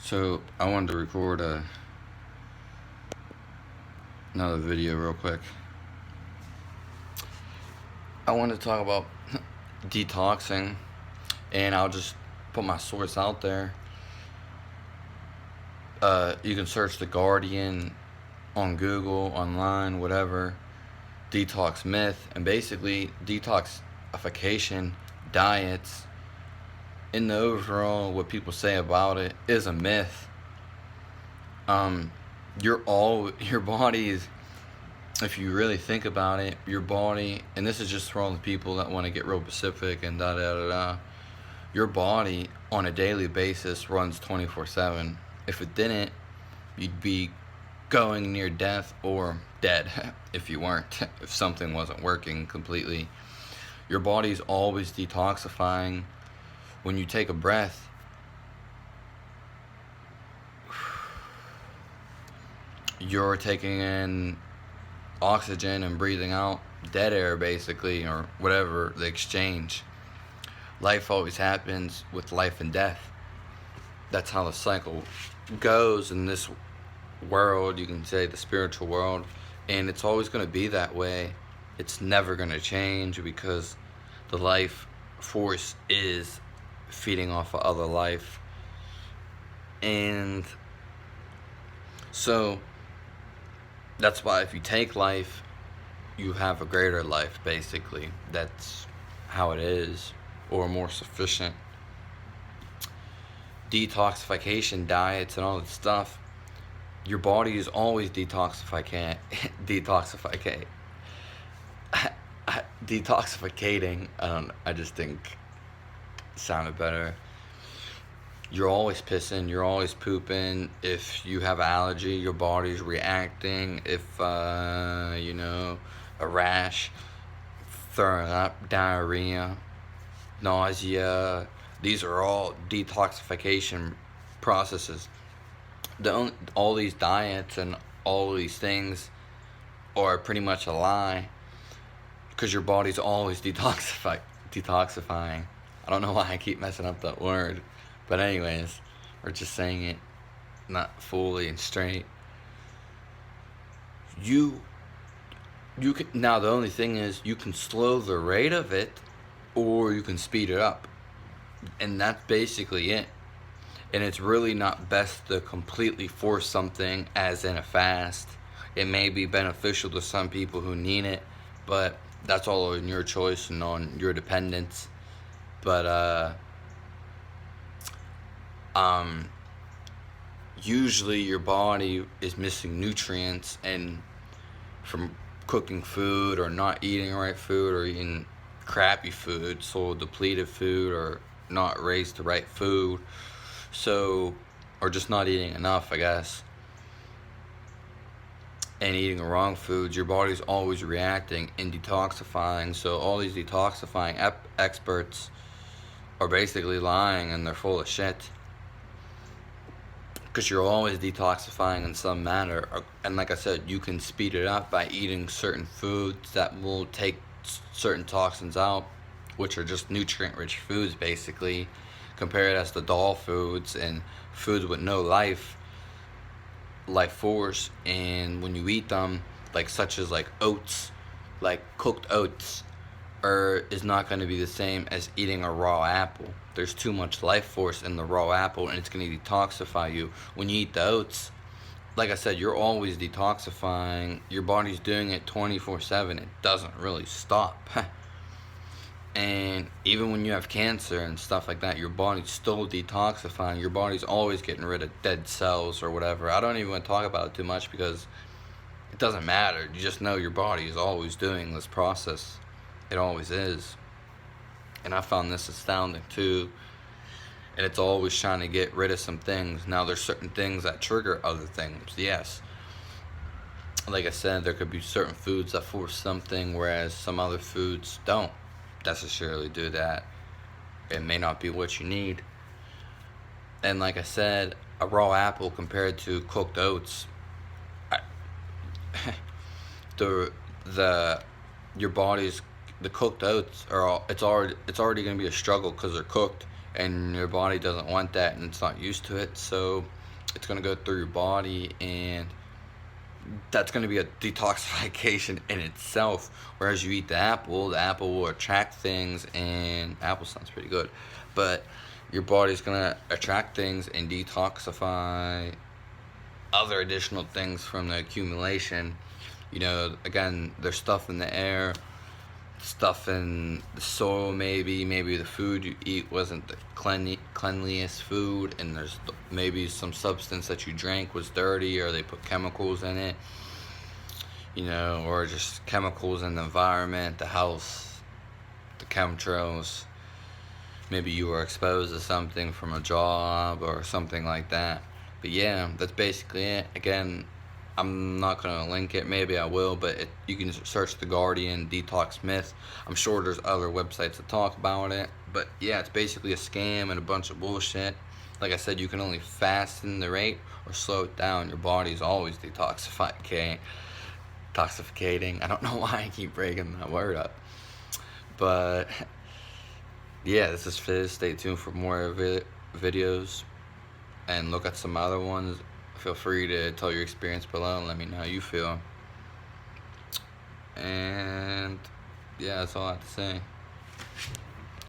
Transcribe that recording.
So I wanted to record another video real quick. I wanted to talk about detoxing, and I'll just put my source out there. You can search The Guardian on Google, online, whatever. Detox myth, and basically detoxification diets. In the overall, what people say about it is a myth. Your body is, if you really think about it, your body, and this is just for all the people that want to get real specific and da da da da, your body on a daily basis runs 24/7. If it didn't, you'd be going near death or dead if you weren't, if something wasn't working completely. Your body's always detoxifying. When you take a breath, you're taking in oxygen and breathing out dead air, basically, or whatever, the exchange. Life always happens with life and death. That's how the cycle goes in this world, you can say the spiritual world, and it's always going to be that way. It's never going to change because the life force is feeding off of other life. And so that's why if you take life, you have a greater life, basically. That's how it is, or more sufficient. Detoxification diets and all that stuff, your body is always detoxificating. I just think it sounded better. You're always pissing, you're always pooping. If you have an allergy, your body's reacting. If a rash, throwing up, diarrhea, nausea, these are all detoxification processes. All these diets and all these things are pretty much a lie, because your body's always detoxifying. I don't know why I keep messing up that word, but anyways, we're just saying it not fully and straight. You can now, the only thing is you can slow the rate of it or you can speed it up, and that's basically it. And it's really not best to completely force something, as in a fast. It may be beneficial to some people who need it, but that's all on your choice and on your dependence. But usually your body is missing nutrients, and from cooking food or not eating right food or eating crappy food, soil depleted food, or not raised the right food, so, or just not eating enough, I guess, and eating the wrong foods, your body's always reacting and detoxifying. So all these detoxifying experts are basically lying, and they're full of shit, because you're always detoxifying in some manner. And like I said, you can speed it up by eating certain foods that will take certain toxins out, which are just nutrient rich foods, basically. Compare it as the dull foods and foods with no life force. And when you eat them, like such as like oats, like cooked oats, is not going to be the same as eating a raw apple. There's too much life force in the raw apple, and it's going to detoxify you. When you eat the oats, like I said, you're always detoxifying. Your body's doing it 24/7. It doesn't really stop. And even when you have cancer and stuff like that, your body's still detoxifying. Your body's always getting rid of dead cells or whatever. I don't even want to talk about it too much because it doesn't matter. You just know your body is always doing this process. It always is. And I found this astounding too. And it's always trying to get rid of some things. Now, there's certain things that trigger other things, yes. Like I said, there could be certain foods that force something, whereas some other foods don't necessarily do that. It may not be what you need. And like I said, a raw apple compared to cooked oats, your body's, the cooked oats are it's already going to be a struggle because they're cooked, and your body doesn't want that, and it's not used to it, so it's going to go through your body, and that's going to be a detoxification in itself. Whereas you eat the apple will attract things, and apple sounds pretty good, but your body's going to attract things and detoxify other additional things from the accumulation. You know, again, there's stuff in the air, stuff in the soil, maybe the food you eat wasn't the cleanliest food, and there's maybe some substance that you drank was dirty, or they put chemicals in it, you know, or just chemicals in the environment, the house, the chemtrails. Maybe you were exposed to something from a job or something like that. But yeah, that's basically it. Again, I'm not gonna link it. Maybe I will, but you can search the Guardian detox myth. I'm sure there's other websites that talk about it. But yeah, it's basically a scam and a bunch of bullshit. Like I said, you can only fasten the rate or slow it down. Your body's always detoxificating. I don't know why I keep breaking that word up. But yeah, this is Fizz. Stay tuned for more videos, and look at some other ones. Feel free to tell your experience below and let me know how you feel. And yeah, that's all I have to say.